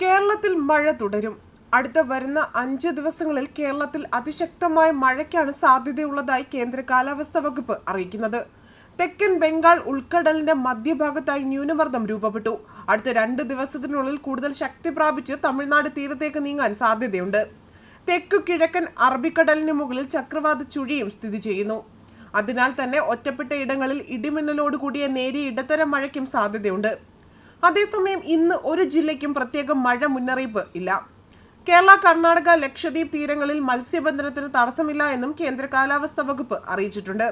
കേരളത്തിൽ മഴ തുടരും. അടുത്ത വരുന്ന 5 ദിവസങ്ങളിൽ കേരളത്തിൽ അതിശക്തമായ മഴയ്ക്കാണ് സാധ്യതയുള്ളതായി കേന്ദ്ര കാലാവസ്ഥാ വകുപ്പ് അറിയിക്കുന്നത്. തെക്കൻ ബംഗാൾ ഉൾക്കടലിന്റെ മധ്യഭാഗത്തായി ന്യൂനമർദ്ദം രൂപപ്പെട്ടു. അടുത്ത 2 ദിവസത്തിനുള്ളിൽ കൂടുതൽ ശക്തി പ്രാപിച്ച് തമിഴ്നാട് തീരത്തേക്ക് നീങ്ങാൻ സാധ്യതയുണ്ട്. തെക്കു കിഴക്കൻ അറബിക്കടലിന് മുകളിൽ ചക്രവാത ചുഴിയും സ്ഥിതി ചെയ്യുന്നു. അതിനാൽ തന്നെ ഒറ്റപ്പെട്ട ഇടങ്ങളിൽ ഇടിമിന്നലോട് കൂടിയ നേരിയ ഇടത്തരം മഴയ്ക്കും സാധ്യതയുണ്ട്. അതേസമയം ഇന്ന് ഒരു ജില്ലയ്ക്കും പ്രത്യേക മഴ മുന്നറിയിപ്പ് ഇല്ല. കേരള, കർണാടക, ലക്ഷദ്വീപ് തീരങ്ങളിൽ മത്സ്യബന്ധനത്തിന് തടസ്സമില്ല എന്നും കേന്ദ്ര കാലാവസ്ഥാ വകുപ്പ് അറിയിച്ചിട്ടുണ്ട്.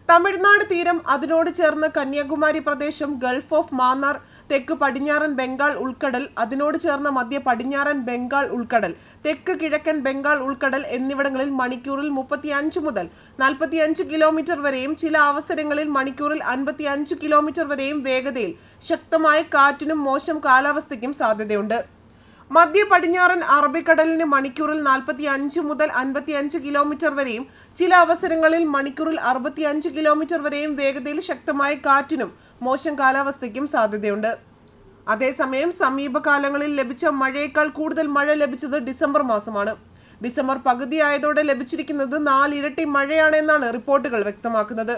തമിഴ്നാട് തീരം, അതിനോട് ചേർന്ന് കന്യാകുമാരി പ്രദേശം, ഗൾഫ് ഓഫ് മാന്നാർ, തെക്ക് പടിഞ്ഞാറൻ ബംഗാൾ ഉൾക്കടൽ, അതിനോട് ചേർന്ന മധ്യ പടിഞ്ഞാറൻ ബംഗാൾ ഉൾക്കടൽ, തെക്ക് കിഴക്കൻ ബംഗാൾ ഉൾക്കടൽ എന്നിവിടങ്ങളിൽ മണിക്കൂറിൽ 35 മുതൽ 45 കിലോമീറ്റർ വരെയും ചില അവസരങ്ങളിൽ മണിക്കൂറിൽ 55 കിലോമീറ്റർ വരെയും വേഗതയിൽ ശക്തമായ കാറ്റിനും മോശം കാലാവസ്ഥയ്ക്കും സാധ്യതയുണ്ട്. മധ്യ പടിഞ്ഞാറൻ അറബിക്കടലിന് മണിക്കൂറിൽ 45 മുതൽ 55 കിലോമീറ്റർ വരെയും ചില അവസരങ്ങളിൽ മണിക്കൂറിൽ 65 കിലോമീറ്റർ വരെയും വേഗതയിൽ ശക്തമായ കാറ്റിനും മോശം കാലാവസ്ഥയ്ക്കും സാധ്യതയുണ്ട്. അതേസമയം സമീപകാലങ്ങളിൽ ലഭിച്ച മഴയേക്കാൾ കൂടുതൽ മഴ ലഭിച്ചത് ഡിസംബർ മാസമാണ്. ഡിസംബർ പകുതിയായതോടെ ലഭിച്ചിരിക്കുന്നത് 4 ഇരട്ടി മഴയാണെന്നാണ് റിപ്പോർട്ടുകൾ വ്യക്തമാക്കുന്നത്.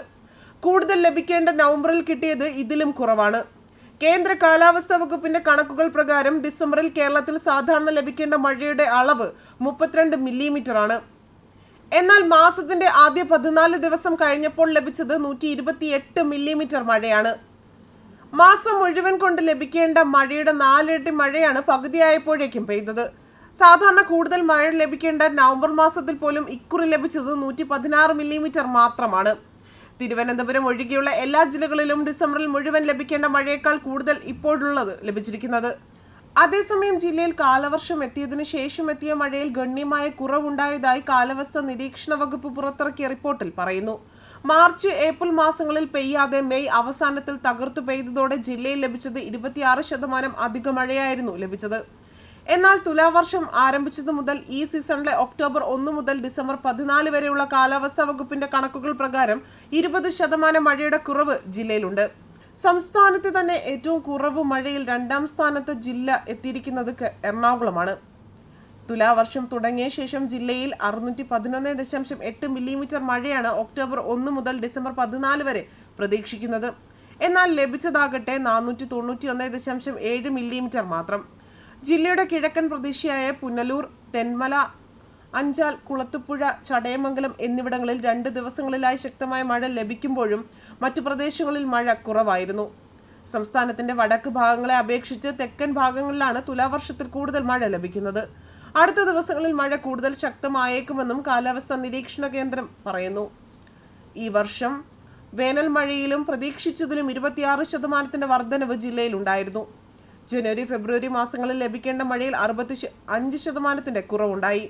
കൂടുതൽ ലഭിക്കേണ്ട നവംബറിൽ കിട്ടിയത് ഇതിലും കുറവാണ്. കേന്ദ്ര കാലാവസ്ഥാ വകുപ്പിന്റെ കണക്കുകൾ പ്രകാരം ഡിസംബറിൽ കേരളത്തിൽ സാധാരണ ലഭിക്കേണ്ട മഴയുടെ അളവ് 32 മില്ലിമീറ്റർ ആണ്. എന്നാൽ മാസത്തിന്റെ ആദ്യ 14 ദിവസം കഴിഞ്ഞപ്പോൾ ലഭിച്ചത് 128 മില്ലിമീറ്റർ മഴയാണ്. മാസം മുഴുവൻ കൊണ്ട് ലഭിക്കേണ്ട മഴയുടെ 4 ഇരട്ടി മഴയാണ് പകുതിയായപ്പോഴേക്കും പെയ്തത്. സാധാരണ കൂടുതൽ മഴ ലഭിക്കേണ്ട നവംബർ മാസത്തിൽ പോലും ഇക്കുറി ലഭിച്ചത് 116 മില്ലിമീറ്റർ മാത്രമാണ്. തിരുവനന്തപുരം ഒഴികെയുള്ള എല്ലാ ജില്ലകളിലും ഡിസംബറിൽ മുഴുവൻ ലഭിക്കേണ്ട മഴയേക്കാൾ കൂടുതൽ ഇപ്പോഴുള്ളത് ലഭിച്ചിരിക്കുന്നത്. അതേസമയം ജില്ലയിൽ കാലവർഷം എത്തിയതിനു ശേഷം എത്തിയ മഴയിൽ ഗണ്യമായ കുറവുണ്ടായതായി കാലാവസ്ഥാ നിരീക്ഷണ വകുപ്പ് പുറത്തിറക്കിയ റിപ്പോർട്ടിൽ പറയുന്നു. മാർച്ച്, ഏപ്രിൽ മാസങ്ങളിൽ പെയ്യാതെ മെയ് അവസാനത്തിൽ തകർത്തു പെയ്തതോടെ ജില്ലയിൽ ലഭിച്ചത് 26% അധിക മഴയായിരുന്നു ലഭിച്ചത്. എന്നാൽ തുലാവർഷം ആരംഭിച്ചതു മുതൽ ഈ സീസണിലെ ഒക്ടോബർ 1 മുതൽ ഡിസംബർ 14 വരെയുള്ള കാലാവസ്ഥാ വകുപ്പിന്റെ കണക്കുകൾ പ്രകാരം 20% മഴയുടെ കുറവ് ജില്ലയിലുണ്ട്. സംസ്ഥാനത്ത് തന്നെ ഏറ്റവും കുറവ് മഴയിൽ 2ാം സ്ഥാനത്ത് ജില്ല എത്തിയിരിക്കുന്നത് എറണാകുളമാണ്. തുലാവർഷം തുടങ്ങിയ ശേഷം ജില്ലയിൽ 611.8 മില്ലിമീറ്റർ മഴയാണ് ഒക്ടോബർ 1 മുതൽ ഡിസംബർ 14 വരെ പ്രതീക്ഷിക്കുന്നത്. എന്നാൽ ലഭിച്ചതാകട്ടെ 491.7 മില്ലിമീറ്റർ മാത്രം. ജില്ലയുടെ കിഴക്കൻ പ്രദേശിയായ പുനലൂർ, തെന്മല, അഞ്ചാൽ, കുളത്തുപുഴ, ചടയമംഗലം എന്നിവിടങ്ങളിൽ 2 ദിവസങ്ങളിലായി ശക്തമായ മഴ ലഭിക്കുമ്പോഴും മറ്റു പ്രദേശങ്ങളിൽ മഴ കുറവായിരുന്നു. സംസ്ഥാനത്തിന്റെ വടക്ക് ഭാഗങ്ങളെ അപേക്ഷിച്ച് തെക്കൻ ഭാഗങ്ങളിലാണ് തുലാവർഷത്തിൽ കൂടുതൽ മഴ ലഭിക്കുന്നത്. അടുത്ത ദിവസങ്ങളിൽ മഴ കൂടുതൽ ശക്തമായേക്കുമെന്നും കാലാവസ്ഥാ നിരീക്ഷണ കേന്ദ്രം പറയുന്നു. ഈ വർഷം വേനൽ മഴയിലും പ്രതീക്ഷിച്ചതിലും 26% വർധനവ് ജില്ലയിലുണ്ടായിരുന്നു. ജനുവരി, ഫെബ്രുവരി മാസങ്ങളിൽ ലഭിക്കേണ്ട മഴയിൽ 65% കുറവുണ്ടായി.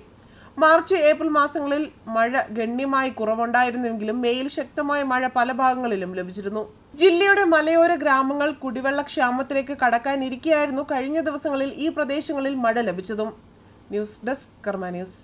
മാർച്ച്, ഏപ്രിൽ മാസങ്ങളിൽ മഴ ഗണ്യമായി കുറവുണ്ടായിരുന്നെങ്കിലും മെയ്യിൽ ശക്തമായ മഴ പല ഭാഗങ്ങളിലും ലഭിച്ചിരുന്നു. ജില്ലയുടെ മലയോര ഗ്രാമങ്ങൾ കുടിവെള്ളക്ഷാമത്തിലേക്ക് കടക്കാനിരിക്കെയായിരുന്നു കഴിഞ്ഞ ദിവസങ്ങളിൽ ഈ പ്രദേശങ്ങളിൽ മഴ ലഭിച്ചതും. ന്യൂസ് ഡെസ്ക്, കർമ്മ ന്യൂസ്.